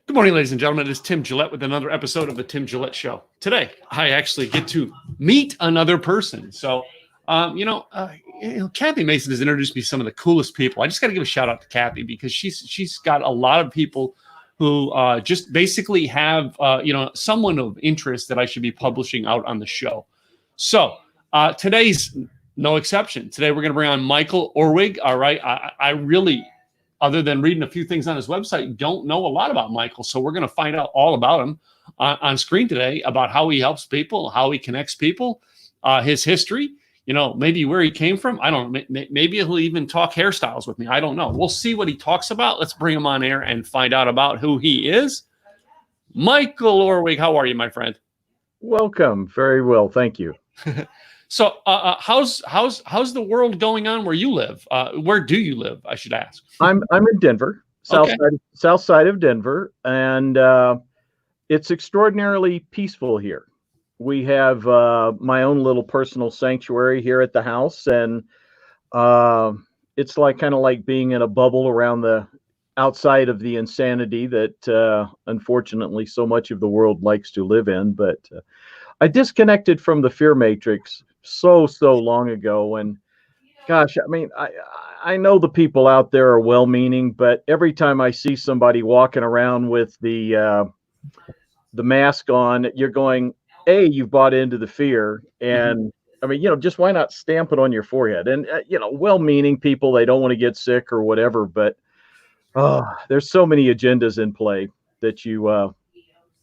Good morning, ladies and gentlemen. It is Tim Gillette with another episode of the Tim Gillette Show. Today, I actually get to meet another person. So, Kathy Mason has introduced me to some of the coolest people. I just got to give a shout out to Kathy because she's got a lot of people who just basically have someone of interest that I should be publishing out on the show. So today's no exception. Today we're going to bring on Michael Orwig. All right, I really, other than reading a few things on his website, don't know a lot about Michael. So we're going to find out all about him on screen today, about how he helps people, how he connects people, his history, maybe where he came from. I don't know. Maybe he'll even talk hairstyles with me. I don't know. We'll see what he talks about. Let's bring him on air and find out about who he is. Michael Orwig, how are you, my friend? Welcome. Very well. Thank you. So how's the world going on where you live? Where do you live, I should ask? I'm in Denver, south side of Denver, and it's extraordinarily peaceful here. We have my own little personal sanctuary here at the house, and it's kind of like being in a bubble around the outside of the insanity that unfortunately so much of the world likes to live in. But I disconnected from the fear matrix so long ago, and gosh, I mean, I know the people out there are well-meaning, but every time I see somebody walking around with the mask on, you're going, you've bought into the fear, and I mean, just why not stamp it on your forehead? And well-meaning people, they don't want to get sick or whatever, but there's so many agendas in play that you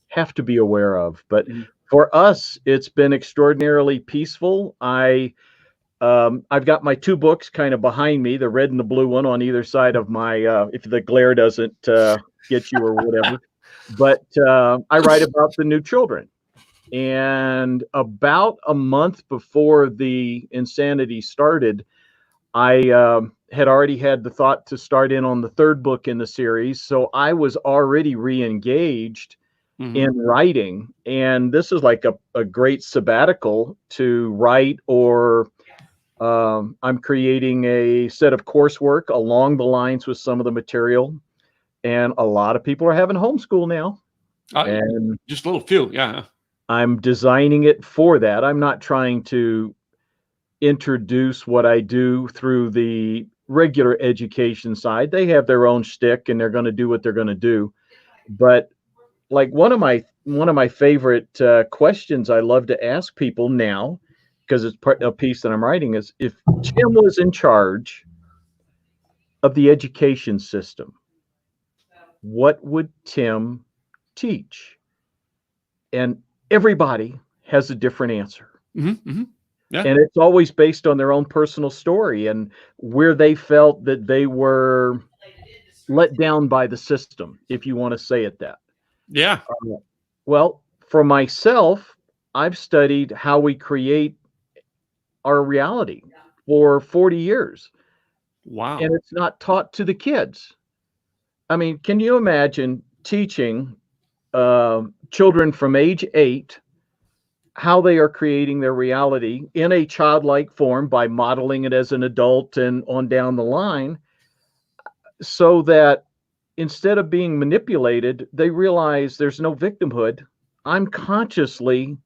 have to be aware of. But for us, it's been extraordinarily peaceful. I've got my two books kind of behind me, the red and the blue one on either side of my, if the glare doesn't get you or whatever. But I write about the new children. And about a month before the insanity started, I had already had the thought to start in on the third book in the series. So I was already re-engaged in writing. And this is like a great sabbatical to write, or I'm creating a set of coursework along the lines with some of the material. And a lot of people are having homeschool now. And just a little few, yeah. I'm designing it for that. I'm not trying to introduce what I do through the regular education side. They have their own shtick and they're going to do what they're going to do. But like one of my favorite questions I love to ask people now, because it's a piece that I'm writing, is if Tim was in charge of the education system, what would Tim teach? And everybody has a different answer. Yeah. And it's always based on their own personal story and where they felt that they were let down by the system, if you want to say it that. Yeah. Well, for myself, I've studied how we create our reality for 40 years. Wow. And it's not taught to the kids. I mean, can you imagine teaching children from age 8 how they are creating their reality in a childlike form by modeling it as an adult and on down the line, so that instead of being manipulated, they realize there's no victimhood. I'm consciously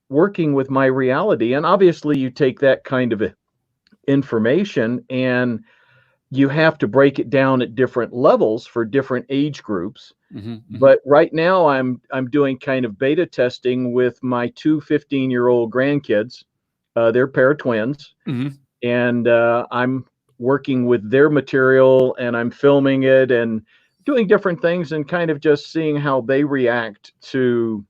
working with my reality. And obviously you take that kind of information and you have to break it down at different levels for different age groups. But right now I'm doing kind of beta testing with my two 15-year-old grandkids. They're a pair of twins. And I'm working with their material and I'm filming it and doing different things and kind of just seeing how they react to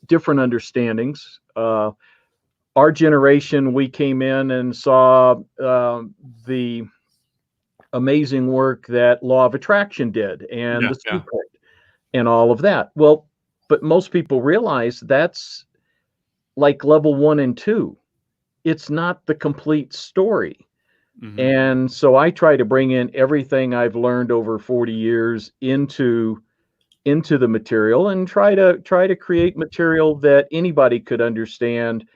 different understandings. Our generation, we came in and saw the amazing work that Law of Attraction did and the secret and all of that. Well, but most people realize that's like level 1 and 2. It's not the complete story. And so I try to bring in everything I've learned over 40 years into the material and try to create material that anybody could understand.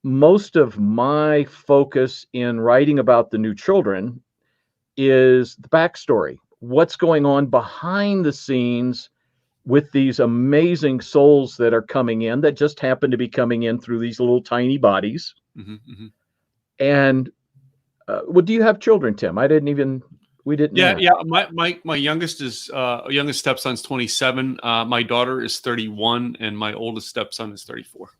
Most of my focus in writing about the new children is the backstory. what's going on behind the scenes with these amazing souls that are coming in, that just happen to be coming in through these little tiny bodies. And well, do you have children, Tim? We didn't Yeah, ask. yeah. My youngest stepson's 27. My daughter is 31, and my oldest stepson is 34.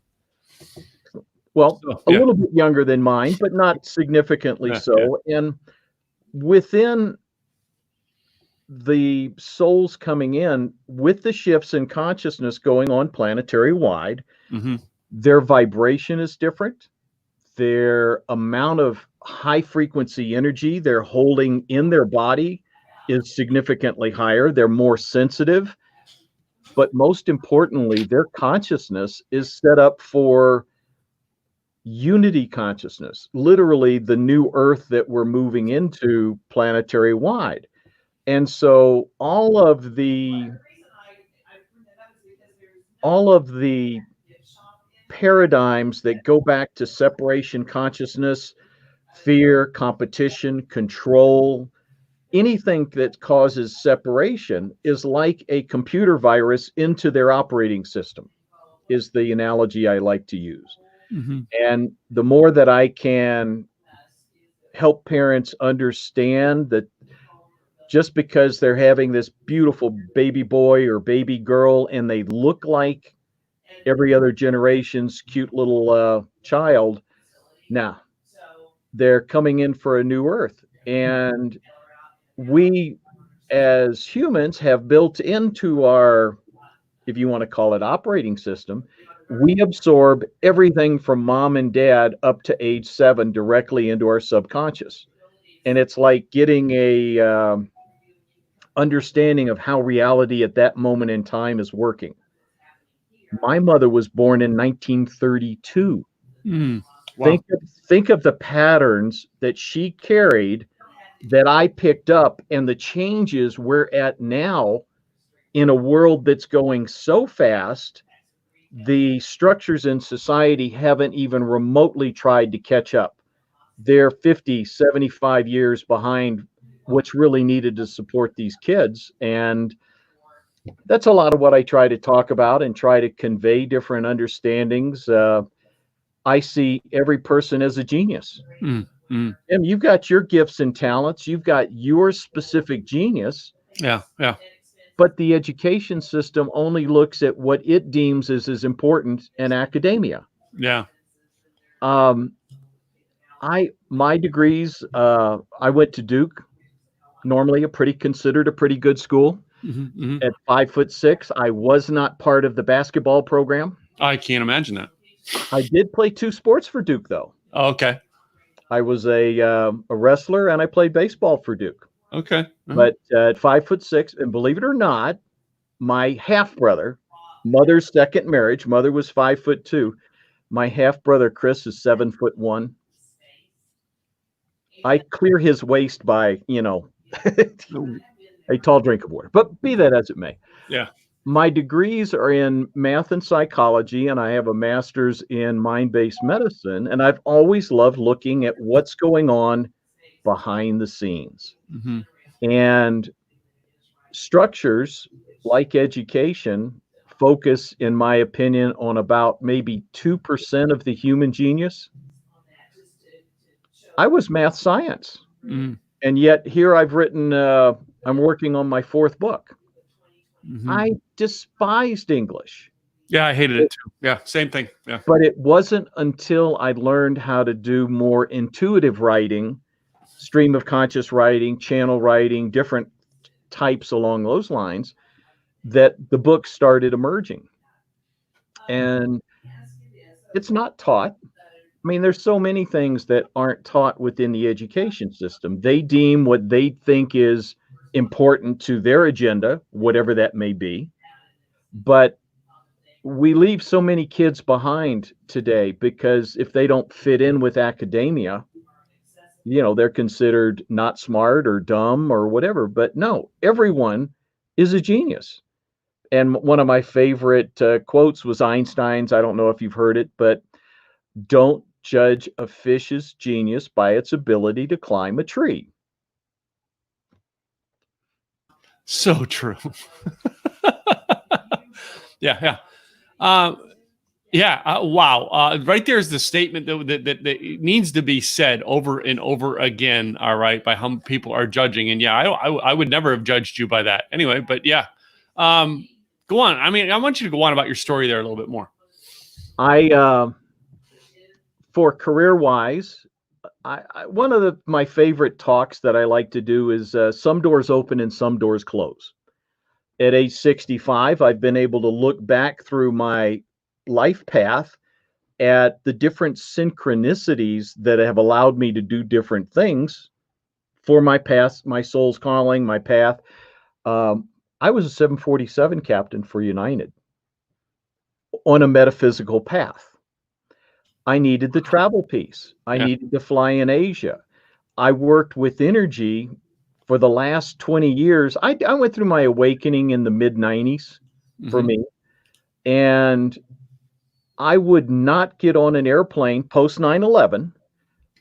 Well, So, a yeah. little bit younger than mine, but not significantly so. And within the souls coming in, with the shifts in consciousness going on planetary wide, their vibration is different. Their amount of high frequency energy they're holding in their body is significantly higher. They're more sensitive. But most importantly, their consciousness is set up for unity consciousness, literally the new earth that we're moving into planetary wide. And so all of the paradigms that go back to separation consciousness, fear, competition, control, anything that causes separation is like a computer virus into their operating system, is the analogy I like to use. And the more that I can help parents understand that just because they're having this beautiful baby boy or baby girl and they look like every other generation's cute little child, now they're coming in for a new earth. And we as humans have built into our, if you want to call it, operating system, we absorb everything from mom and dad up to age 7 directly into our subconscious. And it's like getting a understanding of how reality at that moment in time is working. My mother was born in 1932. Wow. Think of the patterns that she carried that I picked up, and the changes we're at now in a world that's going so fast. The structures in society haven't even remotely tried to catch up. They're 50, 75 years behind what's really needed to support these kids. And that's a lot of what I try to talk about and try to convey different understandings. I see every person as a genius. And you've got your gifts and talents, you've got your specific genius. Yeah. But the education system only looks at what it deems as important in academia. Yeah. My degrees, I went to Duke, normally considered a pretty good school. At 5'6", I was not part of the basketball program. I can't imagine that. I did play 2 sports for Duke, though. Oh, okay. I was a wrestler and I played baseball for Duke. Okay. But at 5'6", and believe it or not, my half brother, mother's second marriage, mother was 5'2". My half brother Chris is 7'1". I clear his waist by, a tall drink of water. But be that as it may. Yeah. My degrees are in math and psychology, and I have a master's in mind-based medicine. And I've always loved looking at what's going on behind the scenes. And structures like education focus, in my opinion, on about maybe 2% of the human genius. I was math science. And yet here I've written, I'm working on my 4th book. I despised English. Yeah, I hated it too. Yeah, same thing. Yeah. But it wasn't until I learned how to do more intuitive writing, stream of conscious writing, channel writing, different types along those lines, that the book started emerging. And it's not taught. I mean, there's so many things that aren't taught within the education system. They deem what they think is important to their agenda, whatever that may be. But we leave so many kids behind today because if they don't fit in with academia, they're considered not smart or dumb or whatever. But no, everyone is a genius. And one of my favorite quotes was Einstein's. I don't know if you've heard it, but don't judge a fish's genius by its ability to climb a tree. So true. Yeah, yeah. Um, yeah, wow. Right there's the statement that needs to be said over and over again. All right, by how people are judging, and yeah, I would never have judged you by that anyway. But yeah, go on. I mean, I want you to go on about your story there a little bit more. For career wise, one of my favorite talks that I like to do is some doors open and some doors close. At age 65, I've been able to look back through my life path at the different synchronicities that have allowed me to do different things for my past, my soul's calling, my path. I was a 747 captain for United on a metaphysical path. I needed the travel piece. I needed to fly in Asia. I worked with energy for the last 20 years. I went through my awakening in the mid 90s for me. And I would not get on an airplane post 9/11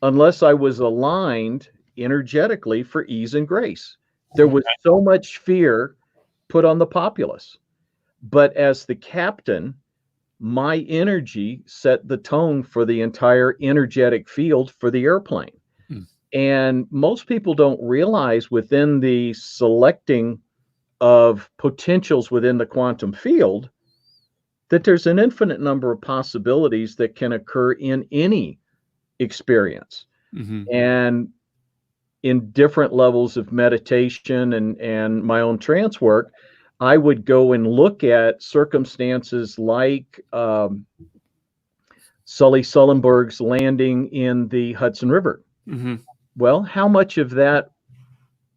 unless I was aligned energetically for ease and grace. There was so much fear put on the populace. But as the captain, my energy set the tone for the entire energetic field for the airplane. And most people don't realize within the selecting of potentials within the quantum field that there's an infinite number of possibilities that can occur in any experience. And in different levels of meditation and my own trance work, I would go and look at circumstances like Sully Sullenberg's landing in the Hudson River. Well, how much of that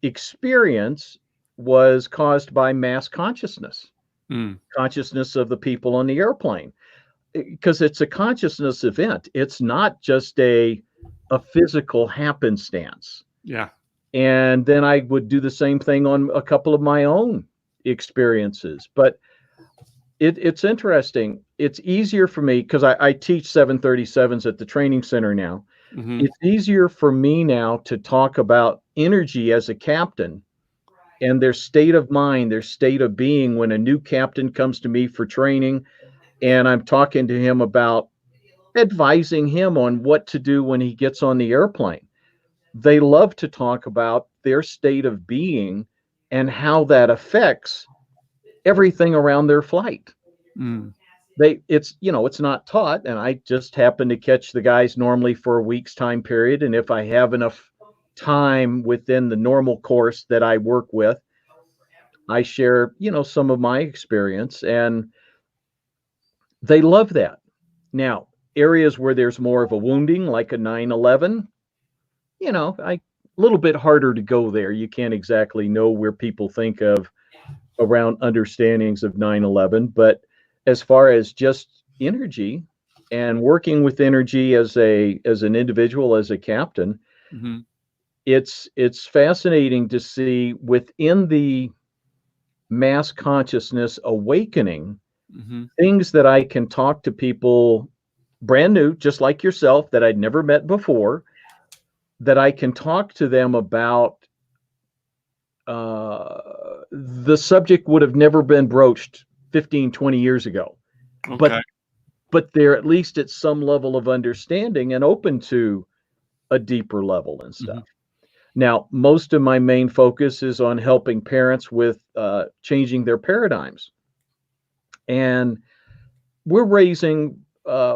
experience was caused by mass consciousness, consciousness of the people on the airplane? Because it's a consciousness event. It's not just a physical happenstance. Yeah. And then I would do the same thing on a couple of my own experiences. But it's interesting. It's easier for me because I teach 737s at the training center now. It's easier for me now to talk about energy as a captain and their state of mind, their state of being when a new captain comes to me for training and I'm talking to him about advising him on what to do when he gets on the airplane. They love to talk about their state of being and how that affects everything around their flight. It's not taught, and I just happen to catch the guys normally for a week's time period. And if I have enough time within the normal course that I work with, I share, some of my experience, and they love that. Now, areas where there's more of a wounding, like a 9/11, a little bit harder to go there. You can't exactly know where people think of around understandings of 9/11, but as far as just energy and working with energy as an individual, as a captain, it's fascinating to see within the mass consciousness awakening things that I can talk to people brand new, just like yourself, that I'd never met before, that I can talk to them about. The subject would have never been broached 15, 20 years ago. But they're at least at some level of understanding and open to a deeper level and stuff. Now, most of my main focus is on helping parents with changing their paradigms. And we're raising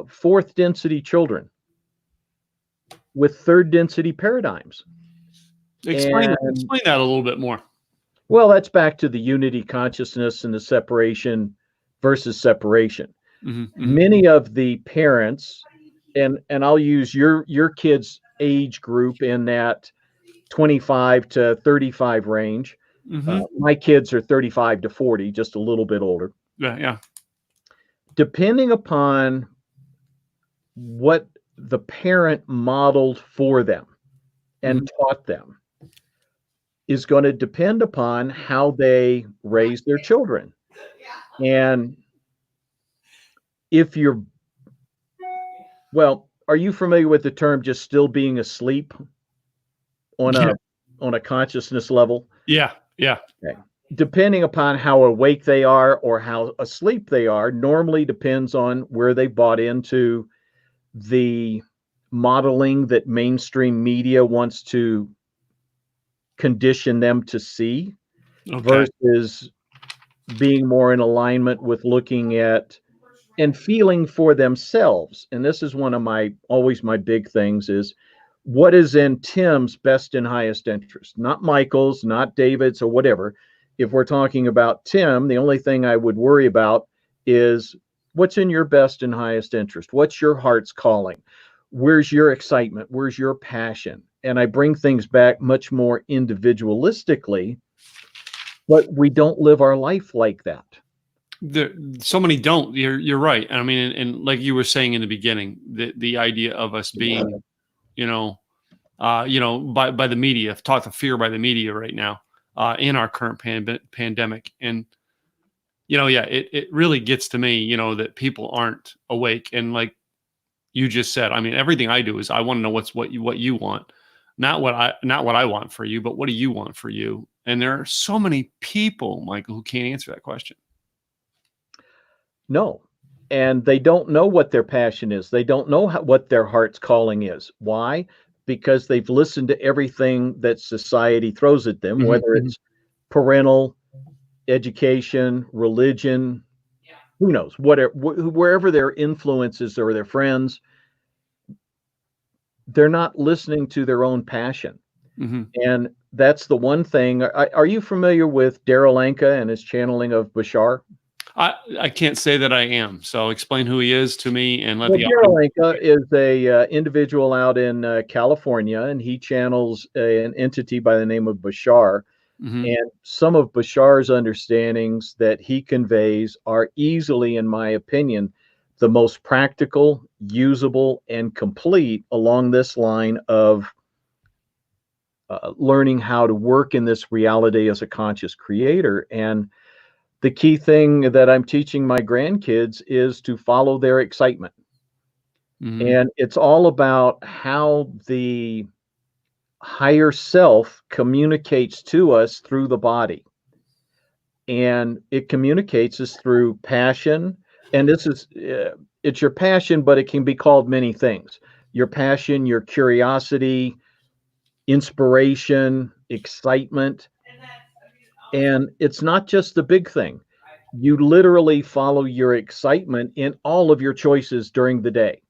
fourth density children with third density paradigms. Explain that a little bit more. Well, that's back to the unity consciousness and the separation versus separation. Many of the parents, and I'll use your kids' age group in that 25 to 35 range. My kids are 35 to 40, just a little bit older. Yeah. Depending upon what the parent modeled for them and taught them is going to depend upon how they raise their children. And if are you familiar with the term just still being asleep on a consciousness level? Yeah. Okay. depending upon how awake they are or how asleep they are, normally depends on where they bought into the modeling that mainstream media wants to condition them to see Okay. versus being more in alignment with looking at and feeling for themselves. And this is one of my always my big things is what is in Tim's best and highest interest, not Michael's, not David's or whatever. If we're talking about Tim, the only thing I would worry about is what's in your best and highest interest. What's your heart's calling? Where's your excitement? Where's your passion? And I bring things back much more individualistically, but we don't live our life like that. So many don't. You're right. I mean, and like you were saying in the beginning, the idea of us being, you know, by the media, taught to fear by the media right now, in our current pandemic, and yeah, it really gets to me, that people aren't awake, and like you just said, I mean, everything I do is I want to know what you want, not what I want for you, but what do you want for you? And there are so many people, Michael, who can't answer that question. No. And they don't know what their passion is. They don't know what their heart's calling is. Why? Because they've listened to everything that society throws at them, whether it's parental, education, religion, who knows, wherever their influences or their friends, they're not listening to their own passion. And that's the one thing. Are you familiar with Daryl Anka and his channeling of Bashar? I can't say that I am. So explain who he is to me and let the Daryl Anka is a individual out in California, and he channels an entity by the name of Bashar. And some of Bashar's understandings that he conveys are easily, in my opinion, the most practical, usable, and complete along this line of learning how to work in this reality as a conscious creator. And the key thing that I'm teaching my grandkids is to follow their excitement. And it's all about how the higher self communicates to us through the body. And it communicates us through passion. And this is, it's your passion, but it can be called many things. Your passion, your curiosity, inspiration, excitement. And it's not just the big thing. You literally follow your excitement in all of your choices during the day.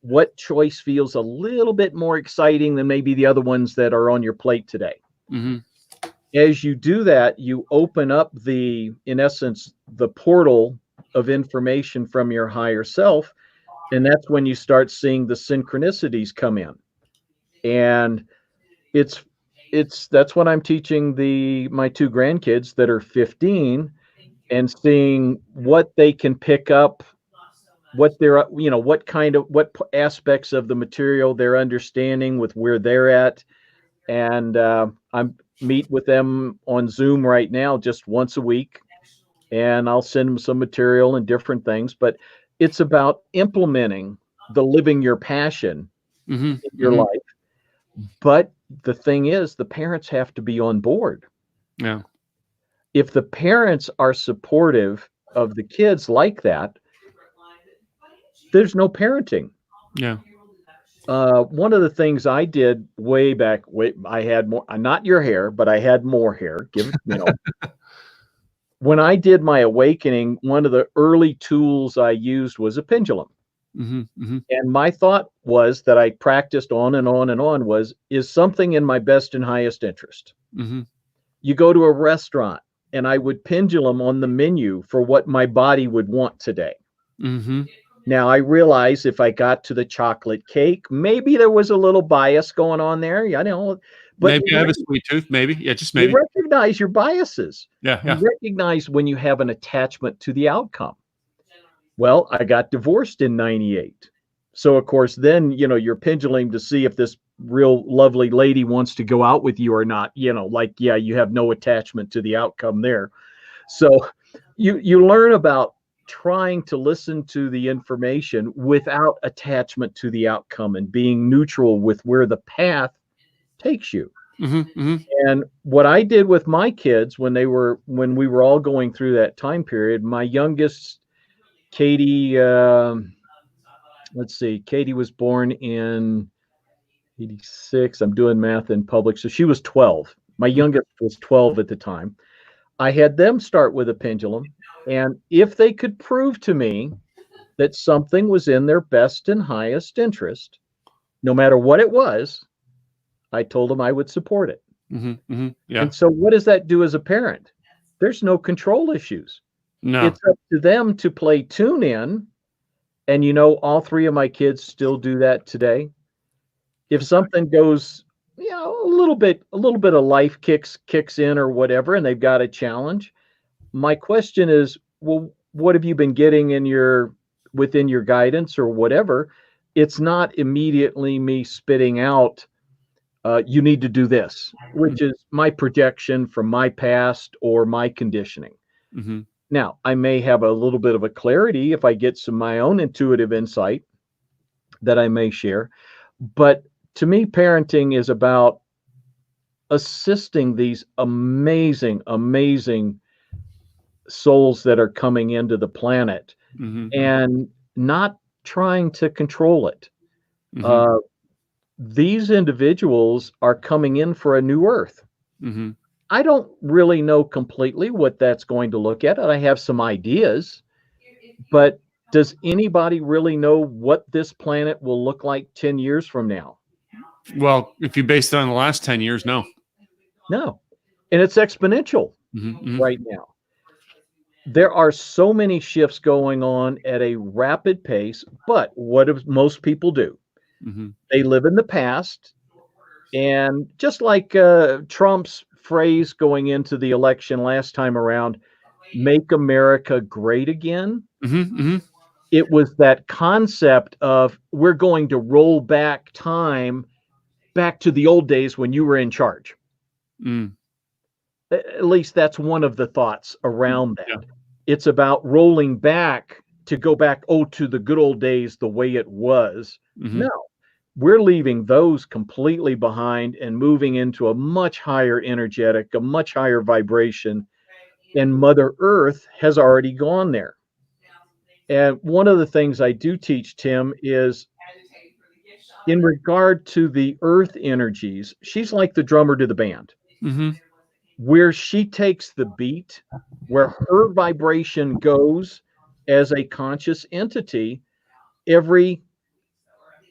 What choice feels a little bit more exciting than maybe the other ones that are on your plate today? As you do that, you open up in essence, the portal of information from your higher self. And that's when you start seeing the synchronicities come in. And that's what I'm teaching my two grandkids that are 15, and seeing what they can pick up, what aspects of the material they're understanding with where they're at. And I'm meet with them on Zoom right now just once a week, and I'll send them some material and different things. But it's about implementing the living your passion in your life. But the thing is, the parents have to be on board. Yeah. If the parents are supportive of the kids like that, there's no parenting. Yeah. One of the things I did way back, I had more, not your hair, but I had more hair. When I did my awakening, one of the early tools I used was a pendulum. And my thought was that I practiced on and on and on is something in my best and highest interest. You go to a restaurant and I would pendulum on the menu for what my body would want today. Now I realize if I got to the chocolate cake, maybe there was a little bias going on there. But maybe I have a sweet tooth. Maybe. Yeah, just maybe. You recognize your biases. Yeah. You recognize when you have an attachment to the outcome. Well, I got divorced in 98. So of course, then, you're pendulum to see if this real lovely lady wants to go out with you or not. You have no attachment to the outcome there. So you learn about trying to listen to the information without attachment to the outcome and being neutral with where the path takes you. And what I did with my kids when we were all going through that time period, my youngest, Katie, let's see, Katie was born in 86. I'm doing math in public. So she was 12. My youngest was 12 at the time. I had them start with a pendulum. And if they could prove to me that something was in their best and highest interest, no matter what it was, I told them I would support it. Yeah. And so what does that do as a parent? There's no control issues. No. It's up to them to play tune in. And all three of my kids still do that today. If something goes, a little bit of life kicks in or whatever, and they've got a challenge, my question is, well, what have you been getting within your guidance or whatever? It's not immediately me spitting out, you need to do this, which is my projection from my past or my conditioning. Now, I may have a little bit of a clarity if I get some my own intuitive insight that I may share. But to me, parenting is about assisting these amazing, amazing souls that are coming into the planet and not trying to control it. These individuals are coming in for a new earth. I don't really know completely what that's going to look at. I have some ideas, but does anybody really know what this planet will look like 10 years from now? Well, if you base it on the last 10 years, no. No. And it's exponential right now. There are so many shifts going on at a rapid pace, but what do most people do? They live in the past. And just like Trump's phrase going into the election last time around, make America great again. It was that concept of we're going to roll back time back to the old days when you were in charge. At least that's one of the thoughts around that. It's about rolling back to go back, to the good old days, the way it was. No, we're leaving those completely behind and moving into a much higher energetic, a much higher vibration. And Mother Earth has already gone there. And one of the things I do teach, Tim, is in regard to the earth energies, she's like the drummer to the band. Where she takes the beat, where her vibration goes as a conscious entity, every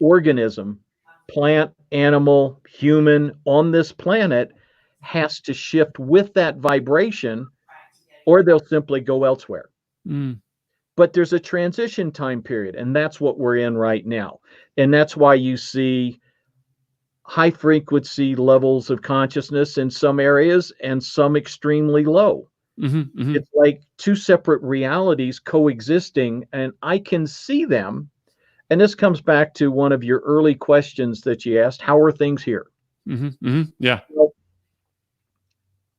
organism, plant, animal, human on this planet has to shift with that vibration, or they'll simply go elsewhere. But there's a transition time period, and that's what we're in right now. And that's why you see high frequency levels of consciousness in some areas and some extremely low. It's like two separate realities coexisting, and I can see them. And this comes back to one of your early questions that you asked, how are things here? Yeah. Well,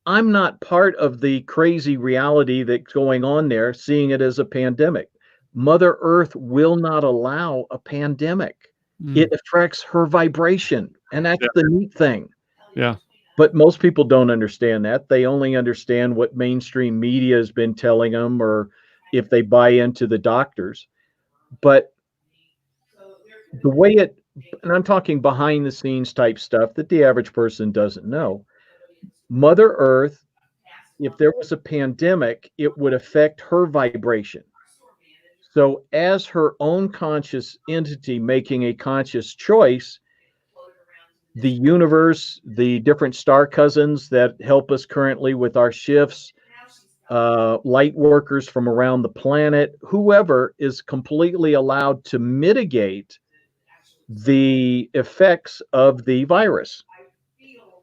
I'm not part of the crazy reality that's going on there, seeing it as a pandemic. Mother Earth will not allow a pandemic. It affects her vibration, and that's the neat thing. Yeah. But most people don't understand that. They only understand what mainstream media has been telling them, or if they buy into the doctors. But the way and I'm talking behind the scenes type stuff that the average person doesn't know. Mother Earth, if there was a pandemic, it would affect her vibration. So as her own conscious entity making a conscious choice, the universe, the different star cousins that help us currently with our shifts, light workers from around the planet, whoever is completely allowed to mitigate the effects of the virus.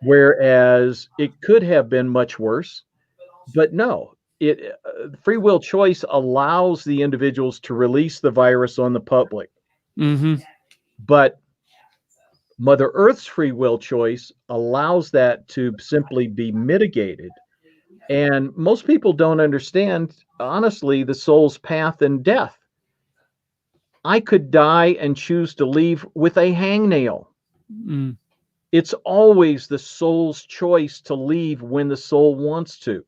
Whereas it could have been much worse, but no, free will choice allows the individuals to release the virus on the public. But Mother Earth's free will choice allows that to simply be mitigated. And most people don't understand, honestly, the soul's path and death. I could die and choose to leave with a hangnail. It's always the soul's choice to leave when the soul wants to.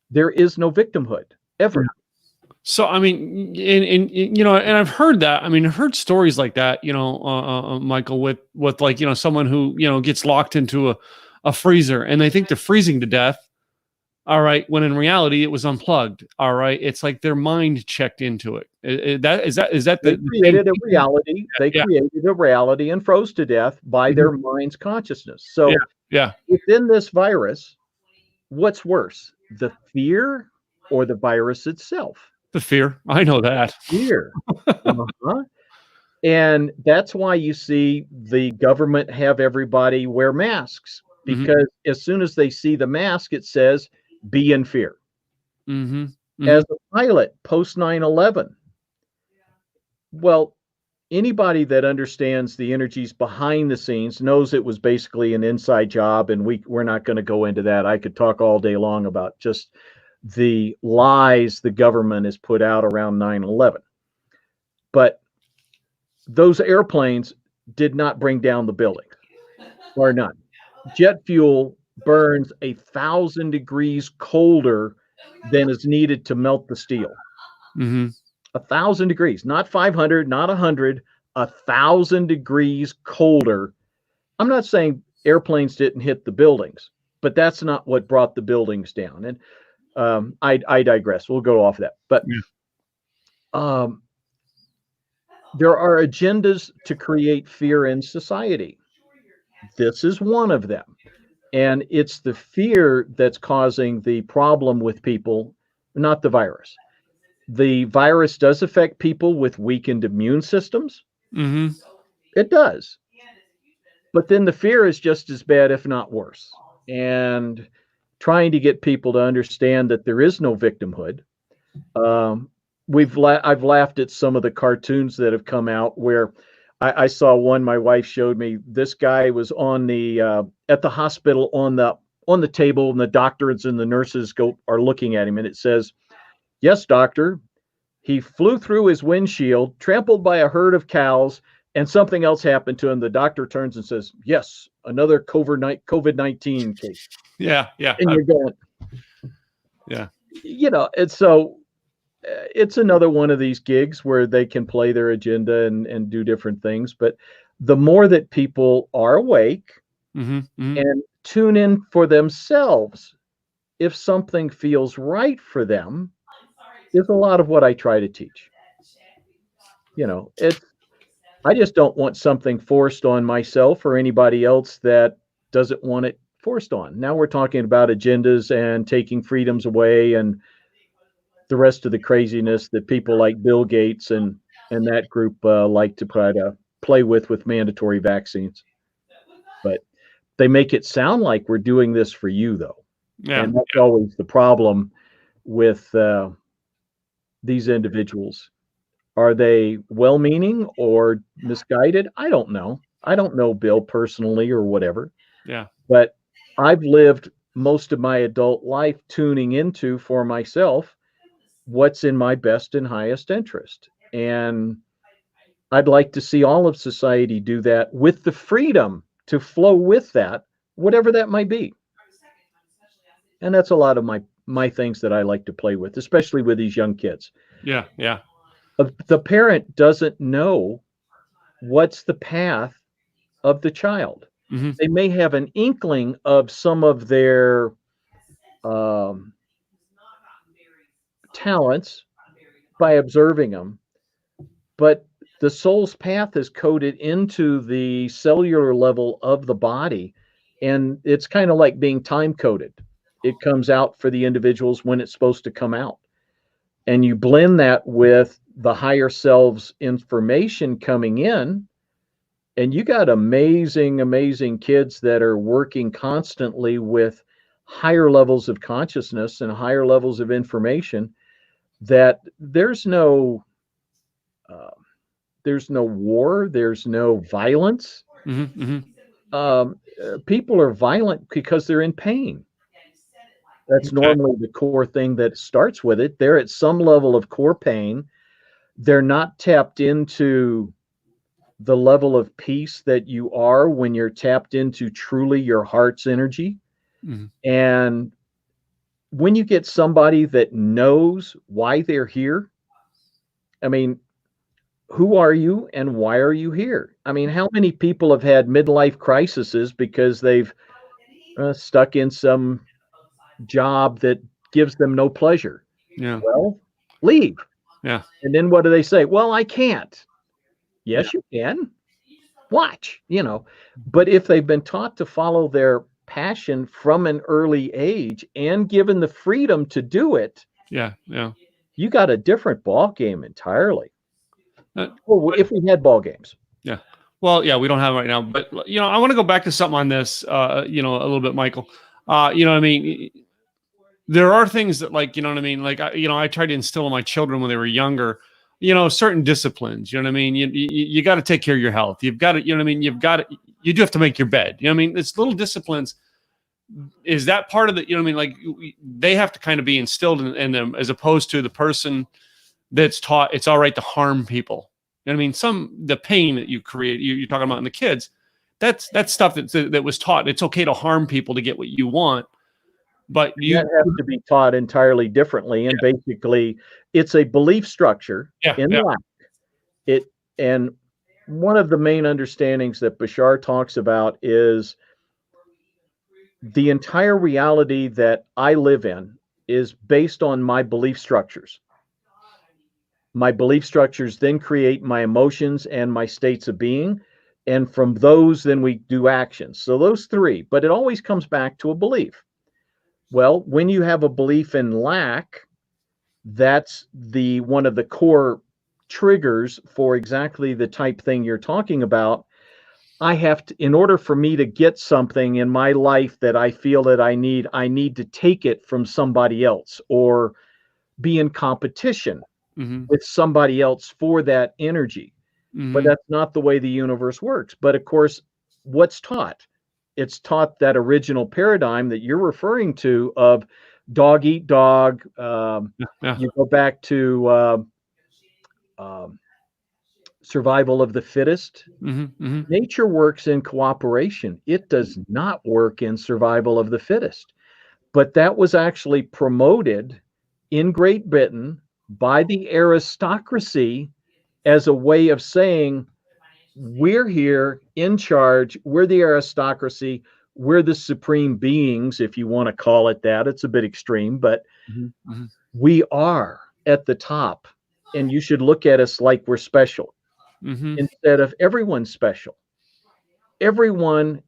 There is no victimhood ever. So, I mean, and I've heard that. I mean, I've heard stories like that, Michael, with like, someone who, gets locked into a freezer and they think they're freezing to death. All right. When in reality, it was unplugged. All right. It's like their mind checked into it. They created a reality. They created a reality and froze to death by their mind's consciousness. So within this virus, what's worse, the fear or the virus itself? The fear. I know that. Fear. And that's why you see the government have everybody wear masks, because as soon as they see the mask, it says, be in fear. As a pilot post 9/11, well, anybody that understands the energies behind the scenes knows it was basically an inside job, and we're not going to go into that. I could talk all day long about just the lies the government has put out around 9/11. But those airplanes did not bring down the buildings, or none. Jet fuel burns 1,000 degrees colder than is needed to melt the steel. 1,000 degrees, not 500, not 100, 1,000 degrees colder. I'm not saying airplanes didn't hit the buildings, but that's not what brought the buildings down. And I digress. We'll go off that. But there are agendas to create fear in society. This is one of them. And it's the fear that's causing the problem with people, not the virus. The virus does affect people with weakened immune systems. It does. But then the fear is just as bad, if not worse. And trying to get people to understand that there is no victimhood. I've laughed at some of the cartoons that have come out where I saw one my wife showed me. This guy was on the at the hospital on the table, and the doctors and the nurses are looking at him, and it says, "Yes, doctor, he flew through his windshield, trampled by a herd of cows, and something else happened to him." The doctor turns and says, "Yes, another COVID-19 case." Yeah. And you're going, and so it's another one of these gigs where they can play their agenda and do different things. But the more that people are awake and tune in for themselves, if something feels right for them, is a lot of what I try to teach. I just don't want something forced on myself or anybody else that doesn't want it forced on. Now we're talking about agendas and taking freedoms away and the rest of the craziness that people like Bill Gates and that group like to try to play with mandatory vaccines. But they make it sound like we're doing this for you, though. And that's always the problem with these individuals. Are they well-meaning or misguided? I don't know. I don't know Bill personally or whatever. But I've lived most of my adult life tuning into for myself what's in my best and highest interest. And I'd like to see all of society do that with the freedom to flow with that, whatever that might be. And that's a lot of my things that I like to play with, especially with these young kids. The parent doesn't know what's the path of the child. They may have an inkling of some of their talents by observing them, but the soul's path is coded into the cellular level of the body, and it's kind of like being time coded. It comes out for the individuals when it's supposed to come out, and you blend that with the higher self's information coming in, and you got amazing kids that are working constantly with higher levels of consciousness and higher levels of information, that there's no war, there's no violence. People are violent because they're in pain. That's normally the core thing that starts with it. They're at some level of core pain. They're not tapped into the level of peace that you are when you're tapped into truly your heart's energy. Mm-hmm. And when you get somebody that knows why they're here, I mean, who are you and why are you here? I mean, how many people have had midlife crises because they've stuck in some job that gives them no pleasure? Yeah. Well, leave. Yeah. And then what do they say? Well, I can't. Yeah. Yes, you can. Watch, you know. But if they've been taught to follow their passion from an early age and given the freedom to do it, Yeah. Yeah. you got a different ball game entirely. Uh, Well, if we had ball games. yeah. Well, yeah, we don't have it right now, but I want to go back to something on this, a little bit, Michael. You know what I mean? There are things that, like, you know what I mean? Like, I tried to instill in my children when they were younger, certain disciplines, you know what I mean? You got to take care of your health. You've got to, you know what I mean? You do have to make your bed. You know what I mean? It's little disciplines. Is that part of the, you know what I mean? Like, they have to kind of be instilled in them, as opposed to the person that's taught it's all right to harm people. You know what I mean? The pain that you create, you're talking about in the kids, that's stuff that was taught. It's okay to harm people to get what you want, but That has to be taught entirely differently. And basically, it's a belief structure in life. And one of the main understandings that Bashar talks about is the entire reality that I live in is based on my belief structures. My belief structures then create my emotions and my states of being. And from those, then we do actions. So those three, but it always comes back to a belief. Well, when you have a belief in lack, that's one of the core triggers for exactly the type thing you're talking about. I have to, in order for me to get something in my life that I feel that I need to take it from somebody else or be in competition with somebody else for that energy. But that's not the way the universe works. But of course, what's taught? It's taught that original paradigm that you're referring to of dog eat dog. You go back to survival of the fittest. Nature works in cooperation. It does not work in survival of the fittest. But that was actually promoted in Great Britain by the aristocracy as a way of saying, we're here in charge. We're the aristocracy. We're the supreme beings, if you want to call it that. It's a bit extreme, but we are at the top. And you should look at us like we're special instead of everyone's special. Everyone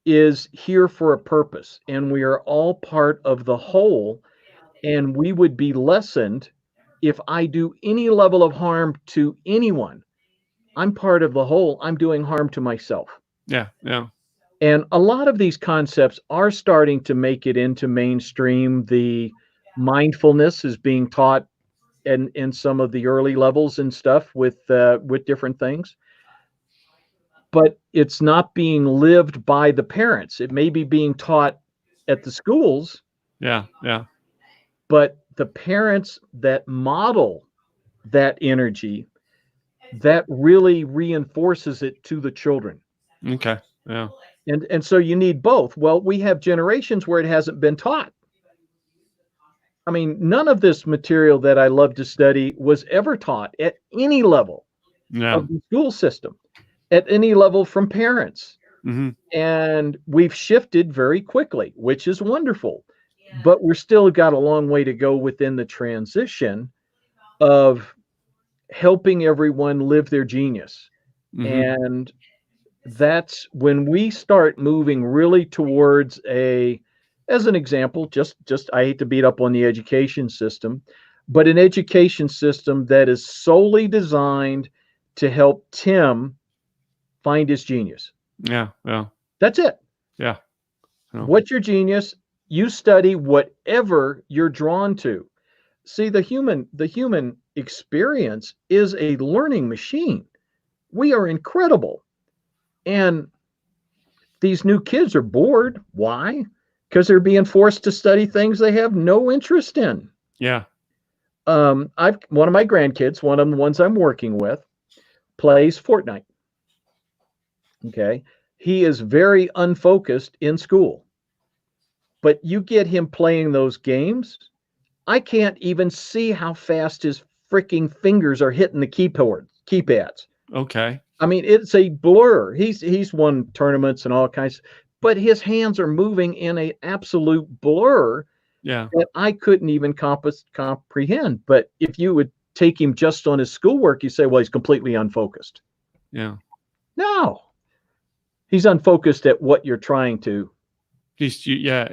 is here for a purpose, and we are all part of the whole. And we would be lessened if I do any level of harm to anyone. I'm part of the whole. I'm doing harm to myself. Yeah. Yeah. And a lot of these concepts are starting to make it into mainstream. The mindfulness is being taught in some of the early levels and stuff with different things. But it's not being lived by the parents. It may be being taught at the schools. Yeah. Yeah. But the parents that model that energy, that really reinforces it to the children. Okay. Yeah. And so you need both. Well, we have generations where it hasn't been taught. I mean, none of this material that I love to study was ever taught at any level of the school system, at any level from parents. And we've shifted very quickly, which is wonderful. But we're still got a long way to go within the transition of helping everyone live their genius. And that's when we start moving really towards as an example, just I hate to beat up on the education system, but an education system that is solely designed to help Tim find his genius. Yeah. Yeah. That's it. Yeah. What's your genius? You study whatever you're drawn to. See, the human experience is a learning machine. We are incredible. And these new kids are bored. Why? Because they're being forced to study things they have no interest in. Yeah. One of my grandkids, one of the ones I'm working with, plays Fortnite. Okay. He is very unfocused in school. But you get him playing those games, I can't even see how fast his freaking fingers are hitting the keypads. Okay. I mean, it's a blur. He's won tournaments and all kinds, but his hands are moving in an absolute blur that I couldn't even comprehend. But if you would take him just on his schoolwork, you say, well, he's completely unfocused. Yeah. No, he's unfocused at what you're trying to. Yeah,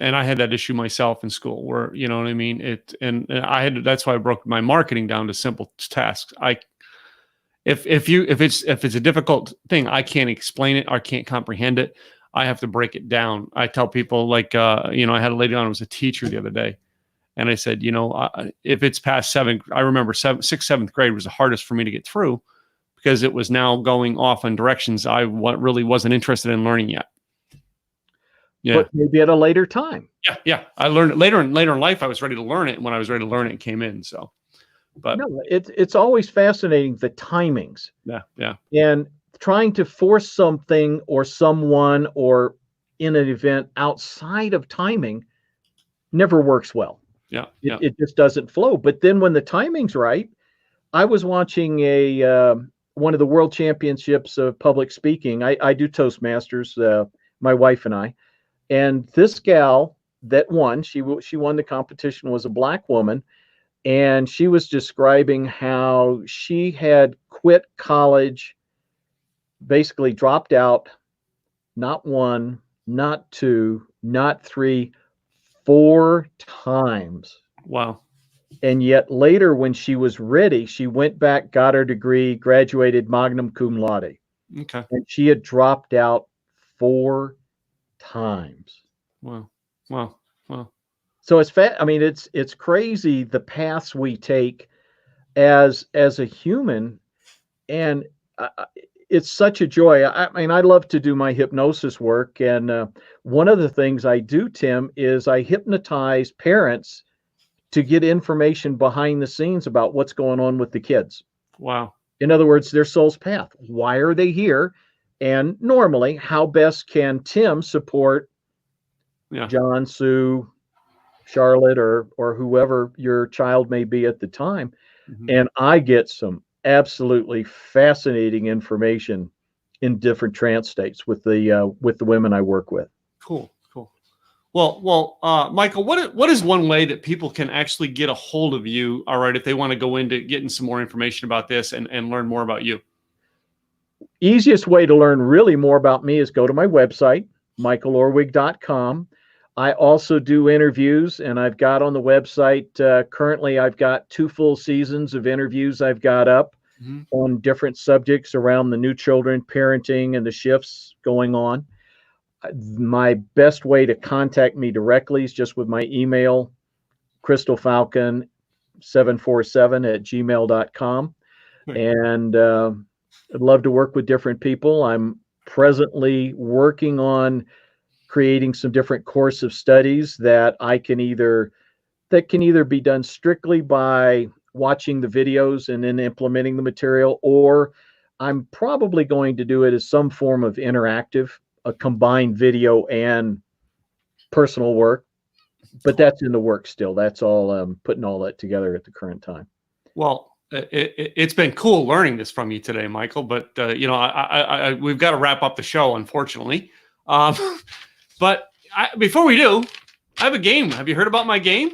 and I had that issue myself in school, where, you know what I mean. That's why I broke my marketing down to simple tasks. If it's a difficult thing, I can't explain it, or can't comprehend it. I have to break it down. I tell people, like, I had a lady on who was a teacher the other day, and I said, if it's past seventh, I remember sixth, seventh grade was the hardest for me to get through, because it was now going off in directions I really wasn't interested in learning yet. Yeah. But maybe at a later time. Yeah. I learned it later in life. I was ready to learn it. When I was ready to learn it, came in. So, but no, it's always fascinating, the timings. Yeah. And trying to force something or someone or in an event outside of timing never works well. Yeah. It just doesn't flow. But then when the timing's right, I was watching one of the world championships of public speaking. I do Toastmasters, my wife and I. And this gal that won, she won the competition, was a Black woman, and she was describing how she had quit college, basically dropped out, not one, not two, not three, 4 times. Wow. And yet later, when she was ready, she went back, got her degree, graduated magna cum laude. Okay. And she had dropped out 4 times. Wow. So it's crazy the paths we take as a human, and it's such a joy. I mean, I love to do my hypnosis work, and one of the things I do, Tim, is I hypnotize parents to get information behind the scenes about what's going on with the kids. Wow. In other words, their soul's path. Why are they here? And normally, how best can Tim support John, Sue, Charlotte, or whoever your child may be at the time? Mm-hmm. And I get some absolutely fascinating information in different trance states with the women I work with. Cool. Well, Michael, what is one way that people can actually get a hold of you, all right, if they want to go into getting some more information about this and learn more about you? Easiest way to learn really more about me is go to my website, michaelorwig.com. I also do interviews, and I've got on the website, currently I've got 2 full seasons of interviews I've got up on different subjects around the new children, parenting, and the shifts going on. My best way to contact me directly is just with my email, crystalfalcon747@gmail.com. And I'd love to work with different people. I'm presently working on creating some different course of studies that can either be done strictly by watching the videos and then implementing the material, or I'm probably going to do it as some form of interactive, a combined video and personal work. But that's in the works still. That's all putting all that together at the current time. Well, it's been cool learning this from you today, Michael. But we've got to wrap up the show, unfortunately. But before we do, I have a game. Have you heard about my game?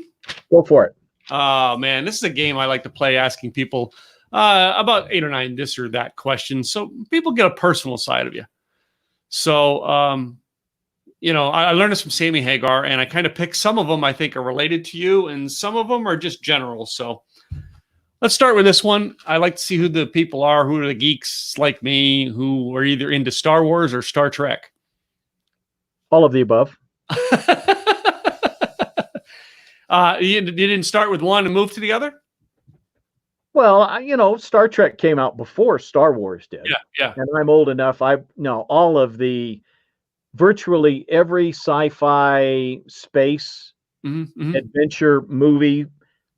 Go for it. Oh, man, this is a game I like to play, asking people about 8 or 9 this or that questions, so people get a personal side of you. So, I learned this from Sammy Hagar, and I kind of picked some of them I think are related to you, and some of them are just general. So let's start with this one. I like to see who the people are, who are the geeks like me, who are either into Star Wars or Star Trek. All of the above. You didn't start with one and move to the other? Well, Star Trek came out before Star Wars did. Yeah. And I'm old enough. All of virtually every sci-fi space adventure movie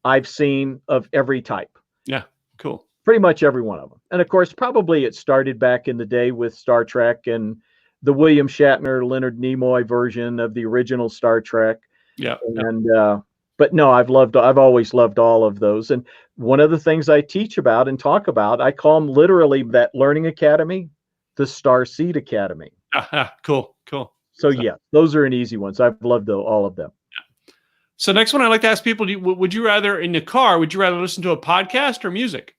I've seen of every type. Yeah, cool. Pretty much every one of them. And of course, probably it started back in the day with Star Trek and the William Shatner, Leonard Nimoy version of the original Star Trek. Yeah. And but no, I've always loved all of those. And one of the things I teach about and talk about, I call them literally that learning academy, the Star Seed Academy. Cool. So yeah, those are an easy ones. I've loved all of them. So next one, I like to ask people: would you rather in the car? Would you rather listen to a podcast or music?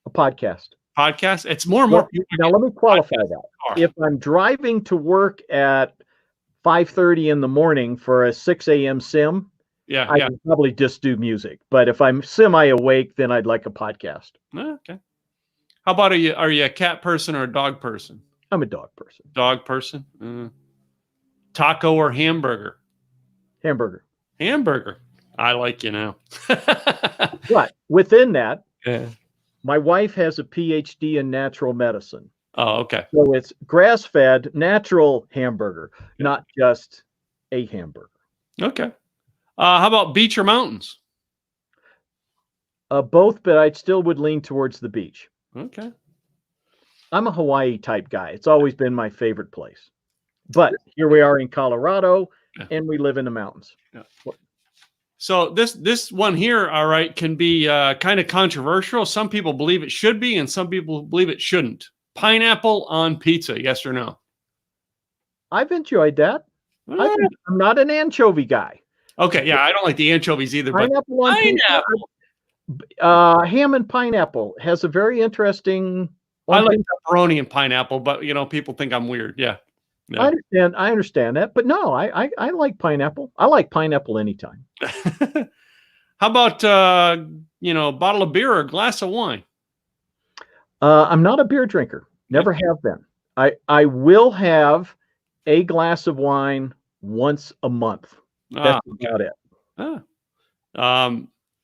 A podcast. Podcast. It's more and more. Now let me qualify that. If I'm driving to work at 5:30 in the morning for a 6 a.m. sim, I can probably just do music. But if I'm semi-awake, then I'd like a podcast. Okay. How about are you a cat person or a dog person? I'm a dog person. Dog person. Taco or hamburger? Hamburger. Hamburger. I like you now. But within that, my wife has a PhD in natural medicine. Oh, okay. So it's grass-fed, natural hamburger, not just a hamburger. Okay. How about beach or mountains? Both, but I still would lean towards the beach. Okay. I'm a Hawaii type guy. It's always been my favorite place. But here we are in Colorado, and we live in the mountains. Yeah. So this one here, all right, can be kind of controversial. Some people believe it should be, and some people believe it shouldn't. Pineapple on pizza, yes or no? I've enjoyed that. I'm not an anchovy guy. Okay, yeah, I don't like the anchovies either. Pineapple but on pizza. Ham and pineapple has a very interesting. I like pepperoni and pineapple, but people think I'm weird. Yeah. I understand that, but no, I like pineapple. I like pineapple anytime. How about a bottle of beer or a glass of wine? I'm not a beer drinker. Never have been. I will have a glass of wine once a month. That's about it.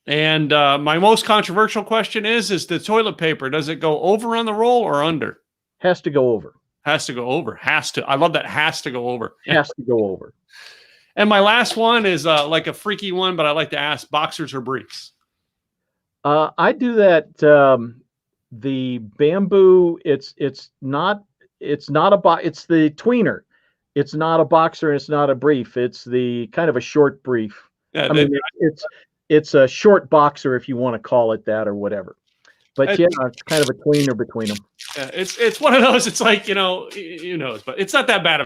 And my most controversial question is the toilet paper, does it go over on the roll or under? Has to go over. Has to go over. Has to. I love that. Has to go over. Has to go over. And my last one is like a freaky one, but I like to ask: boxers or briefs? I do that. The bamboo. It's not a box. It's the tweener. It's not a boxer. It's not a brief. It's the kind of a short brief. Yeah, I mean, it's a short boxer if you want to call it that or whatever. But yeah, it's kind of a tweener between them. Yeah, it's one of those. It's like who knows, but it's not that bad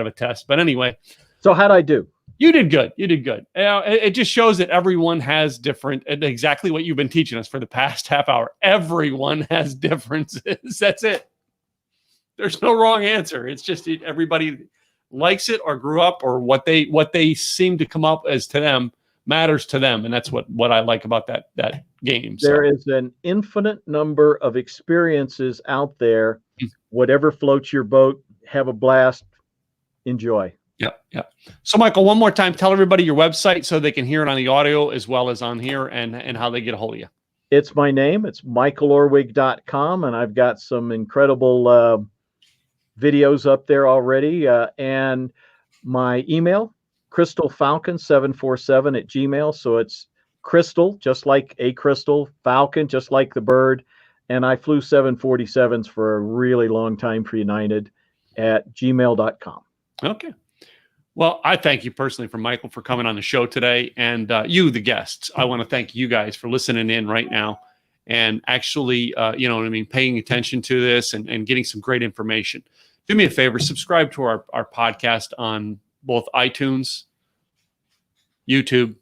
of a test. But anyway, so how'd I do? You did good. You did good. It just shows that everyone has different, exactly what you've been teaching us for the past half hour. Everyone has differences. That's it. There's no wrong answer. It's just everybody likes it or grew up or what they seem to come up as to them matters to them, and that's what I like about that game. So. There is an infinite number of experiences out there. Whatever floats your boat, have a blast, enjoy. Yeah. So, Michael, one more time, tell everybody your website so they can hear it on the audio as well as on here, and how they get a hold of you. It's my name. It's michaelorwig.com, and I've got some incredible videos up there already. And my email, crystalfalcon747 @gmail. So it's Crystal, just like a crystal, Falcon, just like the bird. And I flew 747s for a really long time for United @gmail.com. Okay. Well, I thank you personally Michael for coming on the show today, and you, the guests. I want to thank you guys for listening in right now and actually, paying attention to this and getting some great information. Do me a favor, subscribe to our podcast on both iTunes, YouTube,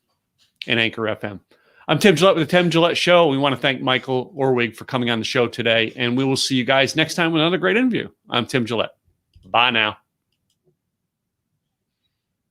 and Anchor FM. I'm Tim Gillette with the Tim Gillette Show. We want to thank Michael Orwig for coming on the show today, and we will see you guys next time with another great interview. I'm Tim Gillette. Bye now.